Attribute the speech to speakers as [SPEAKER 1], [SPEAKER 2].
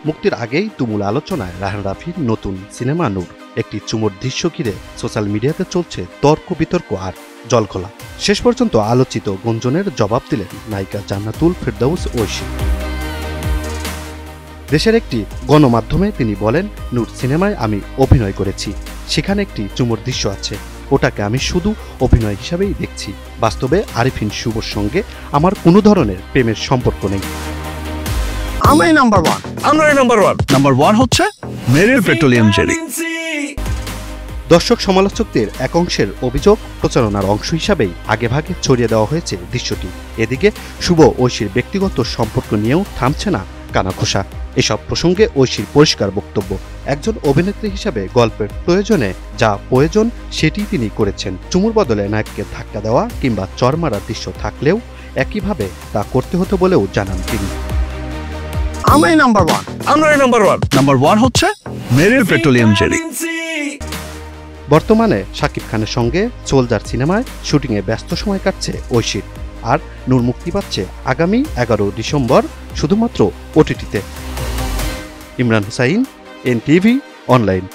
[SPEAKER 1] মুক্তির আগেই তুমুল আলোচনায় রায়হান রাফির নতুন সিনেমা নূর। একটি চুমুর দৃশ্য ঘিরে সোশ্যাল মিডিয়াতে চলছে তর্ক বিতর্ক আর জলঘোলা। শেষ পর্যন্ত আলোচিত গুঞ্জনের জবাব দিলেন নায়িকা জান্নাতুল ফেরদাউস ঐশী। দেশের একটি গণমাধ্যমে তিনি বলেন, নূর সিনেমায় আমি অভিনয় করেছি, সেখানে একটি চুমুর দৃশ্য আছে, ওটাকে আমি শুধু অভিনয় হিসাবেই দেখছি। বাস্তবে আরিফিন শুভর সঙ্গে আমার কোনো ধরনের প্রেমের সম্পর্ক নেই।
[SPEAKER 2] আমরাই নাম্বার ওয়ান। নাম্বার ওয়ান হচ্ছে মেরিল পেট্রোলিয়াম জেলি।
[SPEAKER 1] দর্শক সমালোচকদের এক অংশের অভিযোগ, প্রচারণার অংশ হিসাবেই আগেভাগে ছড়িয়ে দেওয়া হয়েছে দৃশ্যটি। এদিকে শুভ ঐশীর ব্যক্তিগত সম্পর্ক নিয়েও থামছে না কানাঘোষা। এসব প্রসঙ্গে ঐশীর পরিষ্কার বক্তব্য, একজন অভিনেত্রী হিসাবে গল্পের প্রয়োজনে যা প্রয়োজন সেটি তিনি করেছেন। চুমুর বদলে নায়ককে ধাক্কা দেওয়া কিংবা চর মারার দৃশ্য থাকলেও একইভাবে তা করতে হতো বলেও জানান তিনি।
[SPEAKER 2] আমরাই নাম্বার ওয়ান। নাম্বার ওয়ান হচ্ছে মেরিল পেট্রোলিয়াম জেলি।
[SPEAKER 1] বর্তমানে শাকিব খানের সঙ্গে সোলজার সিনেমায় শুটিংয়ে ব্যস্ত সময় কাটছে ঐশীর। আর নূর মুক্তি পাচ্ছে আগামী 11 ডিসেম্বর শুধুমাত্র ওটিটিতে। Imran Hussain, NTV online.